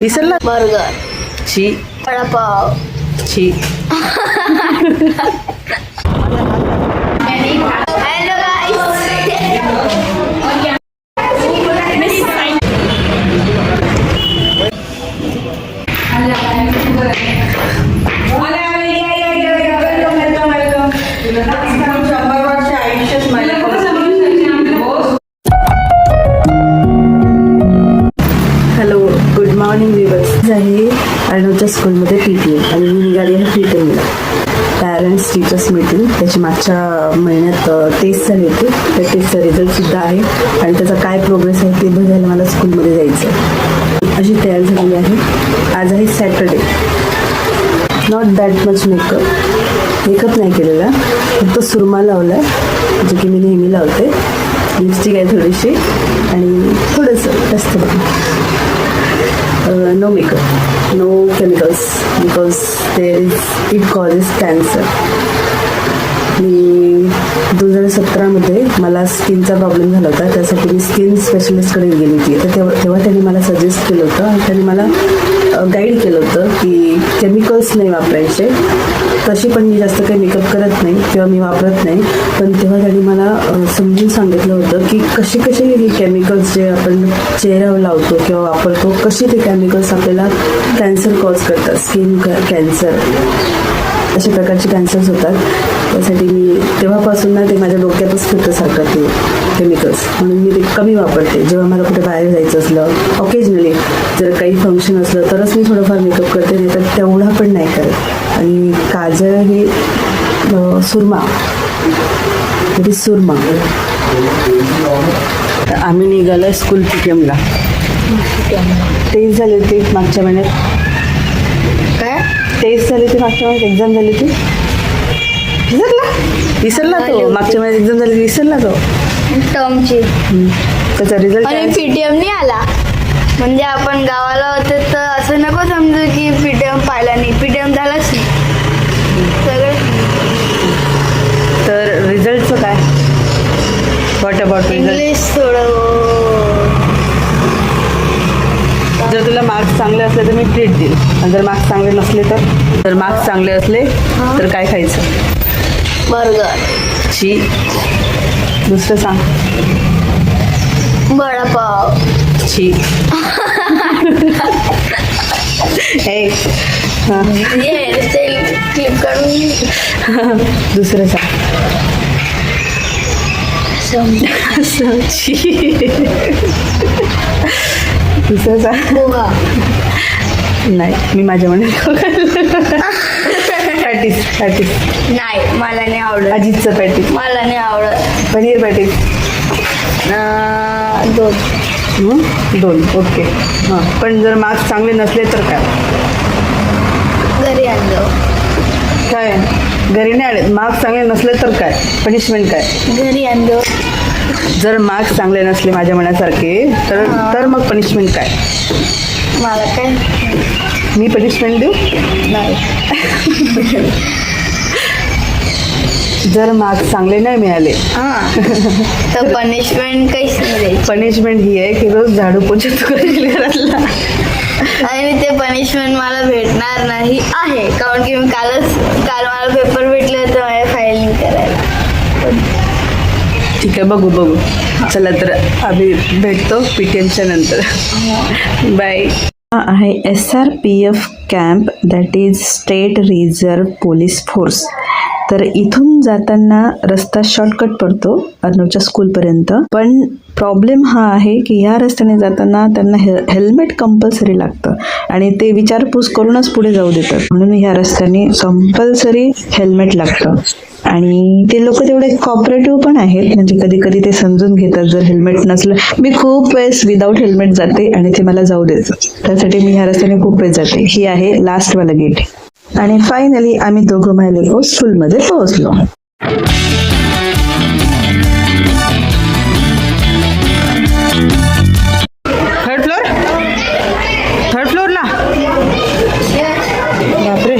विसरला? बर्गर, छी वडापाव, छी. Hello hello, good morning viewers. आहे अर्णवच्या स्कूलमध्ये PTA आणि मी निघाली आहे PTMला. Parents teachers meeting. त्याची मागच्या महिन्यात टेस्ट झाली होती. त्या टेस्टचा रिझल्टसुद्धा आहे आणि त्याचा काय प्रोग्रेस आहे ते बघायला मला स्कूलमध्ये जायचं आहे. अशी तयार झालेली आहे. आज आहे Saturday. Not that much makeup नाही केलेला, फक्त सुरमा लावला आहे जे की मी नेहमी लावते. लिपस्टिक आहे थोडीशी आणि थोडंसं जास्त no makeup, no chemicals because it causes cancer. मी 2017मध्ये मला स्किनचा प्रॉब्लेम झाला होता. त्यासाठी मी स्किन स्पेशलिस्टकडे गेली होती. तर तेव्हा त्यांनी मला सजेस्ट केलं होतं आणि त्यांनी मला गाईड केलं होतं की केमिकल्स नाही वापरायचे. तशी पण मी जास्त काही मेकअप करत नाही किंवा मी वापरत नाही, पण तेव्हा त्यांनी मला समजून सांगितलं होतं की कसे हे केमिकल्स जे आपण चेहऱ्यावर लावतो किंवा वापरतो, कसे ते केमिकल्स आपल्याला कॅन्सर कॉज करतात. स्किन कॅन्सर अशा प्रकारचे कॅन्सर्स होतात. त्यासाठी मी तेव्हापासून ना ते माझ्या डोक्यातच फिरतं सारखं ते केमिकल्स, म्हणून मी ते कमी वापरते. जेव्हा मला कुठे बाहेर जायचं असलं, ऑकेजनली जर काही फंक्शन असलं तरच मी थोडंफार मेकअप करते, नाही तर तेवढा पण नाही करत. आणि काजळ हे सुरमा. आम्ही निघालो स्कूल PTMला. टेस्ट झाली होती मागच्या महिन्यात. काय टेस्ट झाली होती मागच्या महिन्यात, एक्झाम झाली होती. विसरला तो. मागच्या महिन्यात एक्झाम झाली, विसरला तो टर्मची. त्याचा रिझल्ट. आणि PTM नाही आला म्हणजे आपण गावाला होते तर असं नको समजू की PTM पाहिला नाही. PTM झालाच नाही सगळं. तर रिझल्टचं काय? What about result? इंग्लिश थोडं. जर तुला मार्क्स चांगले असले तर मी ट्रीट देईल, आणि जर मार्क्स चांगले नसले तर मार्क्स चांगले असले तर काय खायचं? बर्गर, छी. दुसरं सांग. वडापाव, छी. हेअरस्टाईल क्लिप काढून. दुसरं सांग. छी. दुसरं सांग. पोहा. नाही, मी माझ्या मनात पॅटीस. नाही, मला नाही आवडत. अजितचं पॅटीस. मला नाही आवडत. पनीर पॅटीस. 2. ओके. हां, पण जर मार्क्स चांगले नसले तर काय? घरी आणलो. काय घरी नाही आले? मार्क्स चांगले नसले तर काय पनिशमेंट? काय घरी आणलो. जर मार्क्स चांगले नसले माझ्या मनासारखे तर मग पनिशमेंट काय? मला काय मी पनिशमेंट देऊ? नाही. जर मार्क्स चांगले नाही मिळाले तर पनिशमेंट काहीच नाही द्यायची. पनिशमेंट ही आहे की रोज झाडू पोछा तू करेल घरातला. आणि ते पनिशमेंट मला भेटणार नाही आहे, कारण की मी काल मला पेपर भेटले होते माझ्या फायलिंग करायला. ठीक आहे, बघू. चला तर आम्ही भेटतो PTMच्या नंतर. बाय. हा आहे SRPF camp, that is state reserve police force. तर इथून जाताना रस्ता शॉर्टकट पडतो अर्णवच्या स्कूलपर्यंत, पण प्रॉब्लेम हा आहे की ह्या रस्त्याने जाताना त्यांना हेल्मेट कंपल्सरी लागतं आणि ते विचारपूस करूनच पुढे जाऊ देतात. म्हणून ह्या रस्त्याने कंपल्सरी हेल्मेट लागतं. आणि ते लोक तेवढे कॉपरेटिव्ह पण आहेत, म्हणजे कधी कधी ते समजून घेतात जर हेल्मेट नसलं. मी खूप वेळेस विदाऊट हेल्मेट जाते आणि ते मला जाऊ देतात. त्यासाठी मी ह्या रस्त्याने खूप वेळेस जाते. ही आहे लास्टवाला गेट. आणि फायनली आम्ही दोघं महिला स्कूलमध्ये पोहोचलो. थर्ड फ्लोअरला. बापरे.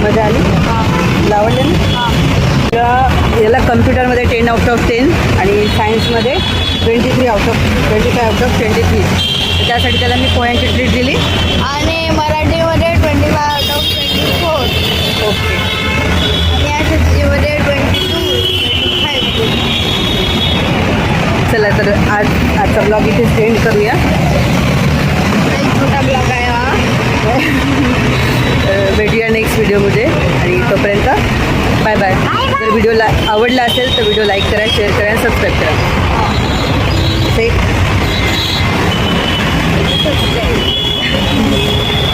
मजा आली? आवडलं ना? याला कम्प्युटरमध्ये 10 आउट ऑफ 10 आणि सायन्समध्ये 25 आउट ऑफ 23. तर त्यासाठी त्याला मी पोह्यांची ट्रीट दिली. आणि मराठीमध्ये 25 आउट ऑफ 24. ओके. आणि SSC मध्ये 22-25. चला तर आजचा ब्लॉग इथे एंड करूया. एक छोटा ब्लॉग आहे हा. भेटूया नेक्स्ट व्हिडिओमध्ये आणि तोपर्यंत बाय बाय. जर व्हिडिओ आवडला असेल तर व्हिडिओ लाईक करा, शेअर करा आणि सबस्क्राईब करा.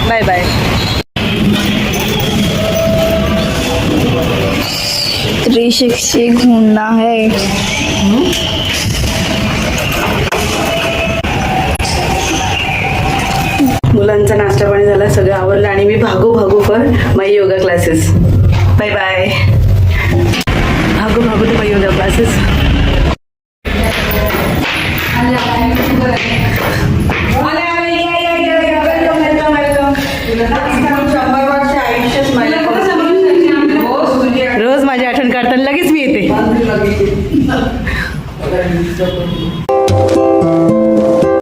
Bye bye. त्रिशिक्षी घूमना है. मुलांचा नाश्ता पाणी झाला, सगळं आवडलं आणि मी भागू for my yoga classes. Bye bye. भागू टू माय योगा क्लासेस. रोज माझी आठवण काढताना लगेच मी येते.